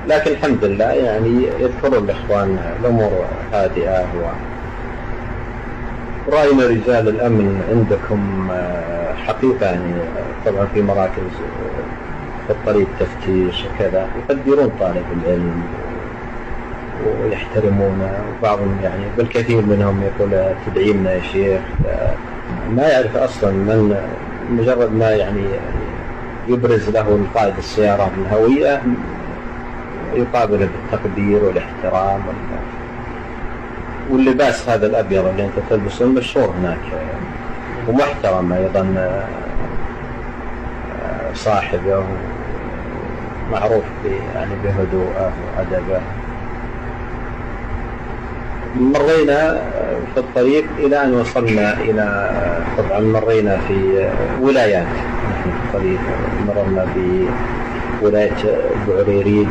لكن الحمد لله يعني يذكرون الإخوان الأمور هادئة. ورأينا رجال الأمن عندكم حقيقة يعني طبعا في مراكز في الطريق تفتيش وكذا يقدرون طالب العلم ويحترمونه، وبعضهم يعني بالكثير منهم يقول تدعيمنا يا شيخ، ما يعرف أصلا من مجرد ما يعني يبرز له القائد السيارة الهوية يقابله بالتقدير والاحترام واللباس هذا الأبيض اللي أنت تلبسه مشهور هناك ومحترم أيضا صاحبه معروف يعني بهدوءه وأدبه. مرينا في الطريق إلى أن وصلنا إلى طبعا مرينا في ولايات في الطريق، مررنا بولاية بعريريج